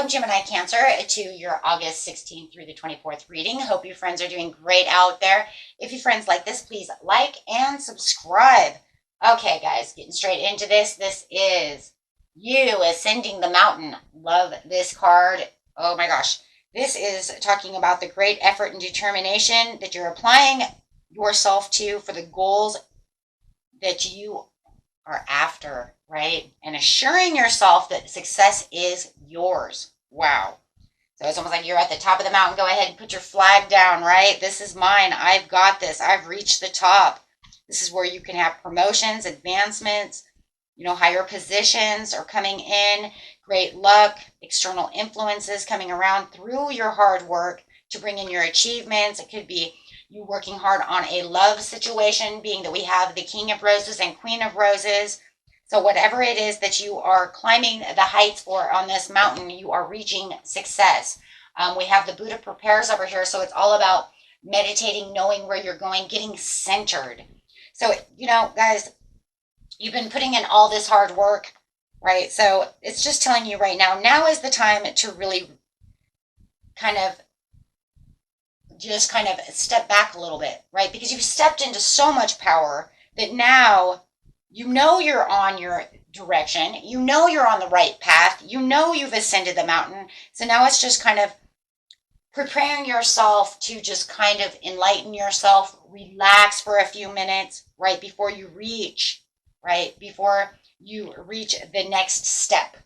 Welcome, Gemini Cancer, to your August 16th through the 24th reading. Hope you friends are doing great out there. If you friends like this, please like and subscribe. Okay, guys, getting straight into this. This is you ascending the mountain. Love this card. Oh my gosh. This is talking about the great effort and determination that you're applying yourself to for the goals that you are after, right? And assuring yourself that success is yours. Wow. So it's almost like you're at the top of the mountain. Go ahead and put your flag down, right? This is mine. I've got this. I've reached the top. This is where you can have promotions, advancements, higher positions are coming in, great luck, external influences coming around through your hard work to bring in your achievements. It could be you working hard on a love situation, being that we have the King of Roses and Queen of Roses. So whatever it is that you are climbing the heights for on this mountain, you are reaching success. We have the Buddha prepares over here. So it's all about meditating, knowing where you're going, getting centered. So, guys, you've been putting in all this hard work, right? So it's just telling you right now is the time to really kind of step back a little bit, right? Because you've stepped into so much power that now you're on your direction. You're on the right path. You've ascended the mountain. So now it's just kind of preparing yourself to just kind of enlighten yourself, relax for a few minutes, right? Before you reach the next step,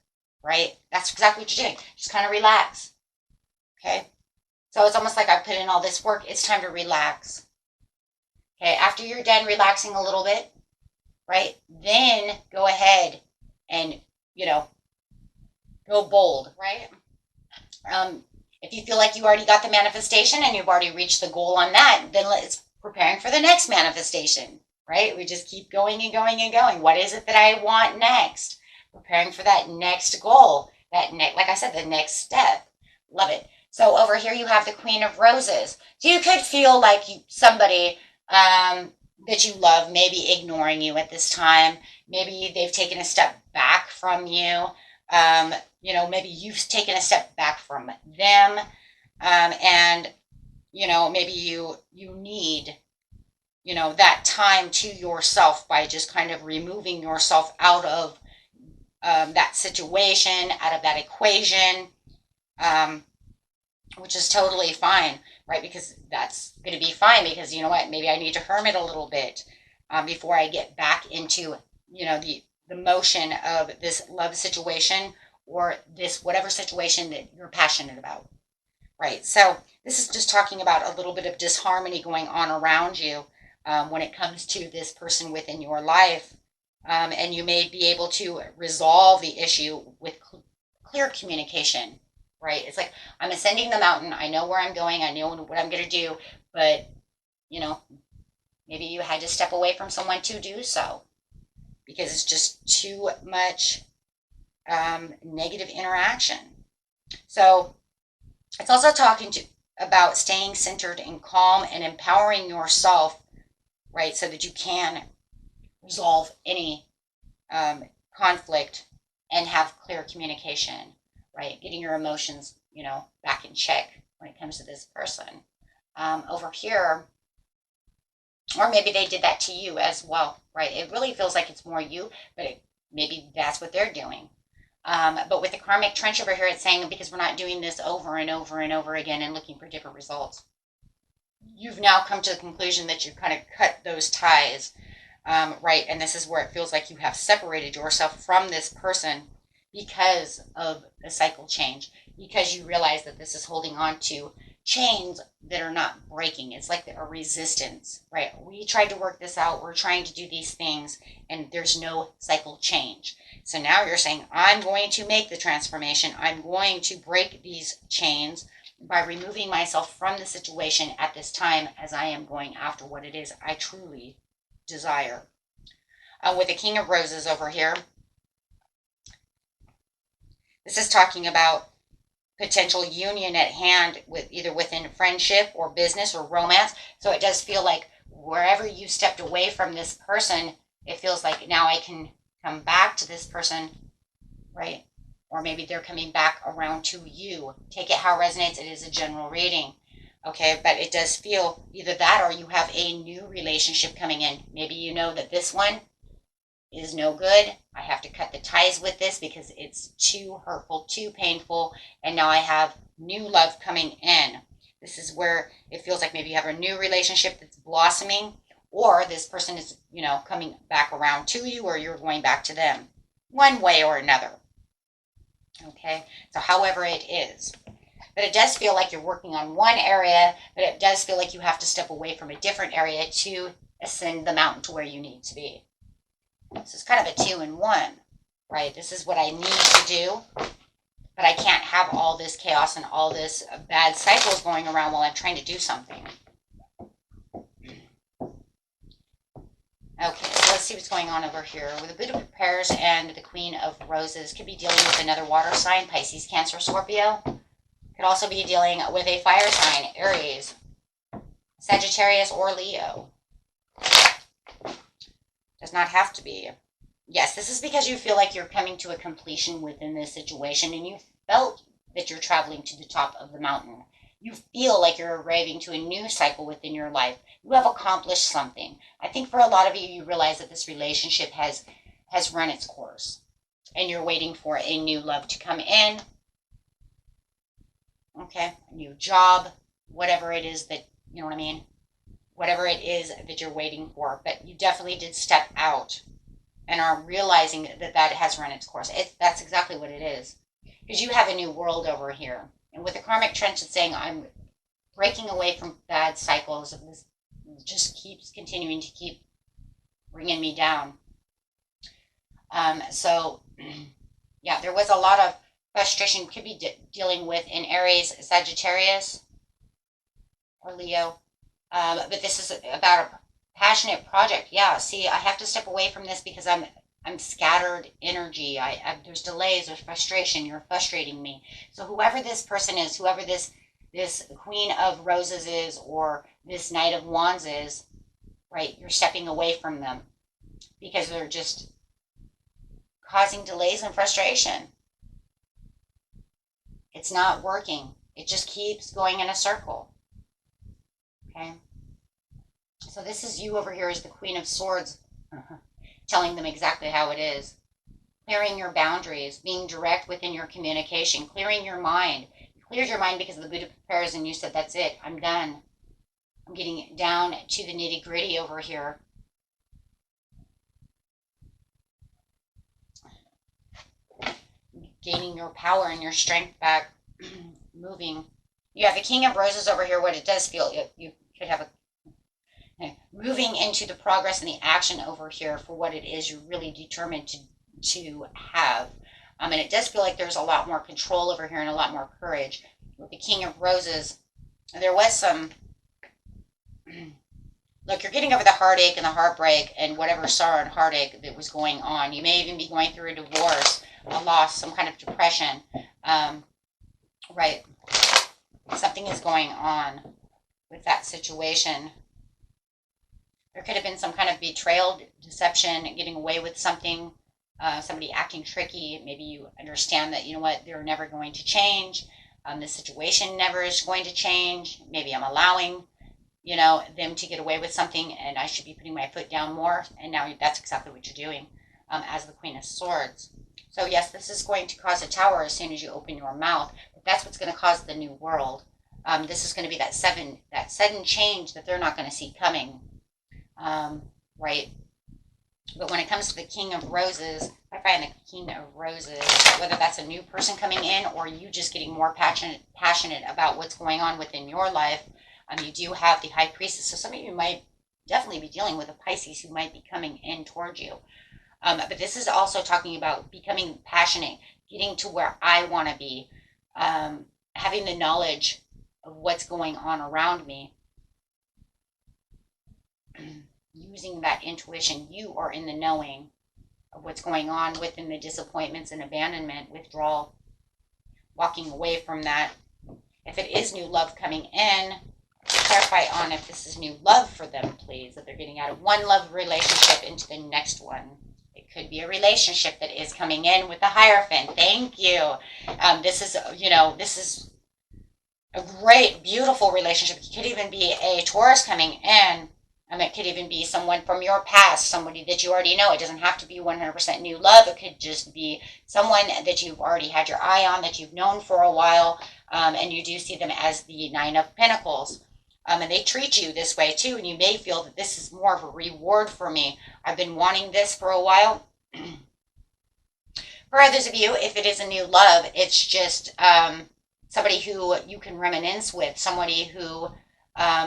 right? That's exactly what you're doing. Just kind of relax, okay? So it's almost like I put in all this work. It's time to relax. Okay, after you're done relaxing a little bit, right, then go ahead and, go bold, right? If you feel like you already got the manifestation and you've already reached the goal on that, then it's preparing for the next manifestation, right? We just keep going and going and going. What is it that I want next? Preparing for that next goal, like I said, the next step. Love it. So over here you have the Queen of Roses. So you could feel like somebody that you love maybe ignoring you at this time. Maybe they've taken a step back from you. Maybe you've taken a step back from them. And maybe you need, that time to yourself by just kind of removing yourself out of that situation, out of that equation. Which is totally fine, right? Because that's going to be fine because you know what? Maybe I need to hermit a little bit before I get back into, the motion of this love situation or this whatever situation that you're passionate about, right? So this is just talking about a little bit of disharmony going on around you when it comes to this person within your life. And you may be able to resolve the issue with clear communication. Right? It's like, I'm ascending the mountain. I know where I'm going. I know what I'm going to do. But, maybe you had to step away from someone to do so because it's just too much negative interaction. So it's also talking about staying centered and calm and empowering yourself, right? So that you can resolve any conflict and have clear communication. Right, getting your emotions, back in check when it comes to this person. Over here, or maybe they did that to you as well, right? It really feels like it's more you, but maybe that's what they're doing. But with the karmic trench over here, it's saying because we're not doing this over and over and over again and looking for different results. You've now come to the conclusion that you've kind of cut those ties, right? And this is where it feels like you have separated yourself from this person because of the cycle change, because you realize that this is holding on to chains that are not breaking. It's like a resistance, right? We tried to work this out. We're trying to do these things, and there's no cycle change. So now you're saying, I'm going to make the transformation. I'm going to break these chains by removing myself from the situation at this time as I am going after what it is I truly desire. With the King of Roses over here, this is talking about potential union at hand with either within friendship or business or romance. So it does feel like wherever you stepped away from this person, it feels like now I can come back to this person, right? or maybe they're coming back around to you. Take it how it resonates. It is a general reading. Okay, but it does feel either that or you have a new relationship coming in. Maybe you know that this one is no good. I have to cut the ties with this because it's too hurtful, too painful, and now I have new love coming in. This is where it feels like maybe you have a new relationship that's blossoming, or this person is, coming back around to you, or you're going back to them, one way or another. Okay, so however it is. But it does feel like you're working on one area, but it does feel like you have to step away from a different area to ascend the mountain to where you need to be. This is kind of a 2-in-1, right? This is what I need to do, but I can't have all this chaos and all this bad cycles going around while I'm trying to do something. Okay, so let's see what's going on over here. With the Buddha of Prayers and the Queen of Roses, could be dealing with another water sign, Pisces, Cancer, Scorpio. Could also be dealing with a fire sign, Aries, Sagittarius, or Leo. Does not have to be. Yes, this is because you feel like you're coming to a completion within this situation, and you felt that you're traveling to the top of the mountain. You feel like you're arriving to a new cycle within your life. You have accomplished something. I think for a lot of you, you realize that this relationship has run its course, and you're waiting for a new love to come in. Okay, a new job, whatever it is that, you know what I mean? Whatever it is that you're waiting for. But you definitely did step out and are realizing that that has run its course. That's exactly what it is. Because you have a new world over here. And with the karmic trench, it's saying I'm breaking away from bad cycles. And this just keeps continuing to keep bringing me down. So, yeah, there was a lot of frustration could be dealing with in Aries, Sagittarius, or Leo. But this is about a passionate project. Yeah, see, I have to step away from this because I'm scattered energy. There's delays, there's frustration. You're frustrating me. So whoever this person is, whoever this Queen of Roses is, or this Knight of Wands is, right, you're stepping away from them because they're just causing delays and frustration. It's not working. It just keeps going in a circle. Okay? So this is you over here as the Queen of Swords, telling them exactly how it is. Clearing your boundaries, being direct within your communication, clearing your mind. You cleared your mind because of the Buddha prayers and you said, that's it, I'm done. I'm getting down to the nitty gritty over here. Gaining your power and your strength back, moving. You have the King of Roses over here. What it does feel, you could have moving into the progress and the action over here for what it is you're really determined to have. And it does feel like there's a lot more control over here and a lot more courage. With the King of Roses, there was some, look, you're getting over the heartache and the heartbreak and whatever sorrow and heartache that was going on. You may even be going through a divorce, a loss, some kind of depression. Right. Something is going on with that situation. There could have been some kind of betrayal, deception, getting away with something, somebody acting tricky. Maybe you understand that, you know what, they're never going to change. This situation never is going to change. Maybe I'm allowing, them to get away with something and I should be putting my foot down more. And now that's exactly what you're doing as the Queen of Swords. So yes, this is going to cause a tower as soon as you open your mouth. But that's what's going to cause the new world. This is going to be that sudden change that they're not going to see coming. Right? But when it comes to the King of Roses, I find the King of Roses, whether that's a new person coming in or you just getting more passionate about what's going on within your life, you do have the High Priestess. So some of you might definitely be dealing with a Pisces who might be coming in towards you. But this is also talking about becoming passionate, getting to where I want to be, having the knowledge of what's going on around me. Using that intuition, you are in the knowing of what's going on within the disappointments and abandonment, withdrawal, walking away from that. If it is new love coming in, clarify on if this is new love for them, please, that they're getting out of one love relationship into the next one. It could be a relationship that is coming in with the Hierophant. Thank you. This is, this is a great, beautiful relationship. It could even be a Taurus coming in. It could even be someone from your past, somebody that you already know. It doesn't have to be 100% new love. It could just be someone that you've already had your eye on, that you've known for a while, and you do see them as the Nine of Pentacles. And they treat you this way too, and you may feel that this is more of a reward for me. I've been wanting this for a while. For others of you, if it is a new love, it's just somebody who you can reminisce with, somebody who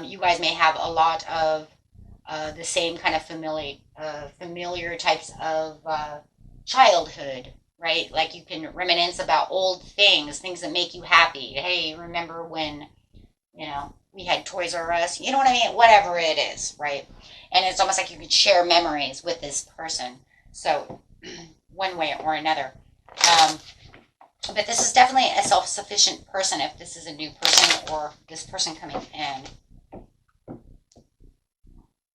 you guys may have a lot of the same kind of familiar types of childhood, right? Like you can reminisce about old things that make you happy. Hey, remember when, we had Toys R Us? You know what I mean? Whatever it is, right? And it's almost like you could share memories with this person. So one way or another. But this is definitely a self-sufficient person if this is a new person or this person coming in.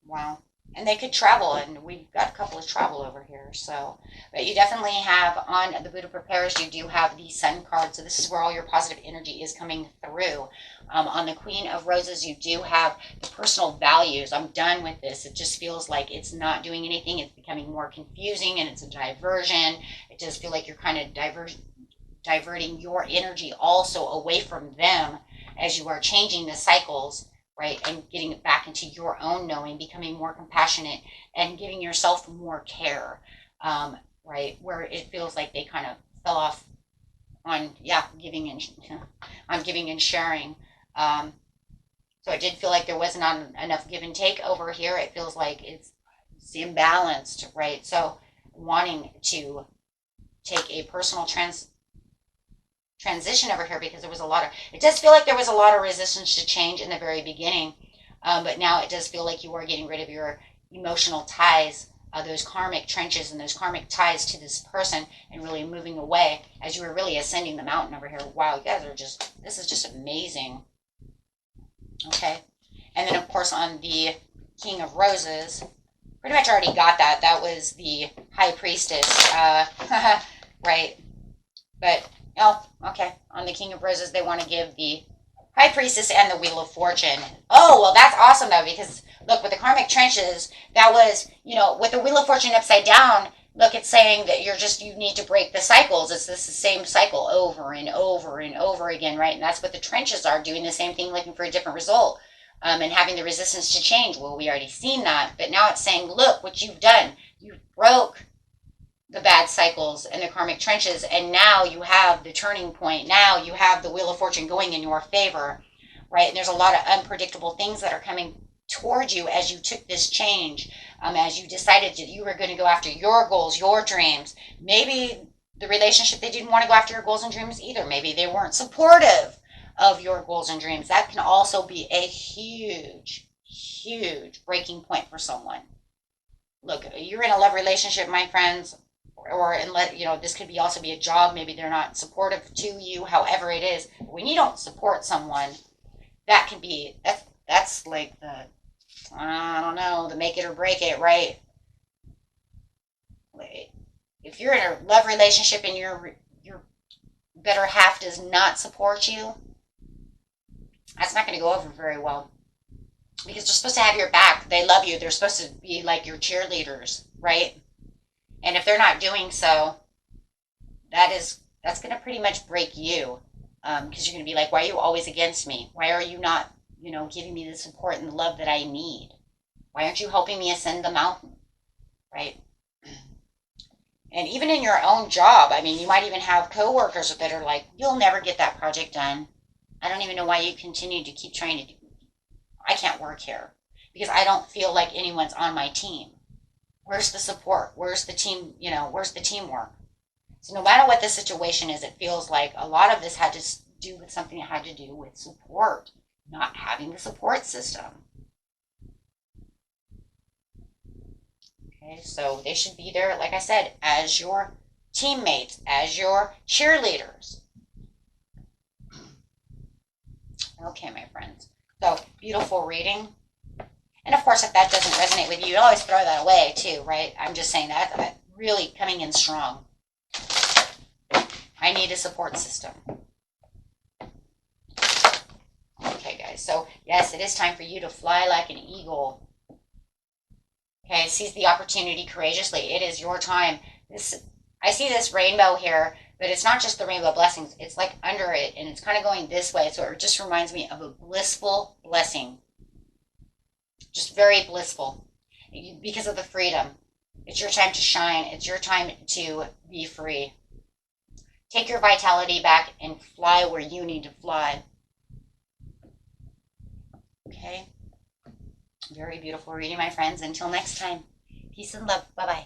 Wow. And they could travel, and we've got a couple of travel over here. So, but you definitely have on the Buddha Prepares, you do have the Sun card. So this is where all your positive energy is coming through. On the Queen of Roses, you do have the personal values. I'm done with this. It just feels like it's not doing anything. It's becoming more confusing, and it's a diversion. It does feel like you're kind of diverting your energy also away from them as you are changing the cycles, right? And getting it back into your own knowing, becoming more compassionate and giving yourself more care, right? Where it feels like they kind of fell off on, giving and sharing. So it did feel like there was not enough give and take over here. It feels like it's imbalanced, right? So wanting to take a personal transition over here, because it does feel like there was a lot of resistance to change in the very beginning, but now it does feel like you are getting rid of your emotional ties, those karmic trenches and those karmic ties to this person, and really moving away as you were really ascending the mountain over here. Wow, you guys this is just amazing. Okay, and then of course on the King of Roses, pretty much already got that. That was the High Priestess, right? But oh, okay. On the King of Roses, they want to give the High Priestess and the Wheel of Fortune. Oh, well, that's awesome, though, because, look, with the Karmic Trenches, that was, with the Wheel of Fortune upside down, look, it's saying that you need to break the cycles. It's the same cycle over and over and over again, right? And that's what the trenches are, doing the same thing, looking for a different result, and having the resistance to change. Well, we already seen that, but now it's saying, look what you've done. You broke the bad cycles and the karmic trenches, and now you have the turning point. Now you have the Wheel of Fortune going in your favor, right? And there's a lot of unpredictable things that are coming towards you as you took this change, as you decided that you were going to go after your goals, your dreams. Maybe the relationship, they didn't want to go after your goals and dreams either. Maybe they weren't supportive of your goals and dreams. That can also be a huge, huge breaking point for someone. Look, you're in a love relationship, my friends, or this could also be a job. Maybe they're not supportive to you, however it is. But when you don't support someone, that can be, that's like the make it or break it, right? If you're in a love relationship and your better half does not support you, that's not going to go over very well, because they're supposed to have your back. They love you. They're supposed to be like your cheerleaders, right? And if they're not doing so, that's going to pretty much break you, because you're going to be like, why are you always against me? Why are you not, giving me the support and the love that I need? Why aren't you helping me ascend the mountain, right? And even in your own job, you might even have coworkers that are like, you'll never get that project done. I don't even know why you continue to keep trying to do. I can't work here because I don't feel like anyone's on my team. Where's the support? Where's the team? Where's the teamwork? So no matter what the situation is, it feels like a lot of this had to do with something that had to do with support, not having the support system. Okay, so they should be there, like I said, as your teammates, as your cheerleaders. Okay, my friends. So, beautiful reading. And of course, if that doesn't resonate with you, you always throw that away too, right? I'm just saying that really coming in strong. I need a support system. Okay, guys. So, yes, it is time for you to fly like an eagle. Okay, seize the opportunity courageously. It is your time. I see this rainbow here, but it's not just the rainbow blessings. It's like under it, and it's kind of going this way. So it just reminds me of a blissful blessing. Just very blissful because of the freedom. It's your time to shine. It's your time to be free. Take your vitality back and fly where you need to fly. Okay? Very beautiful reading, my friends. Until next time, peace and love. Bye-bye.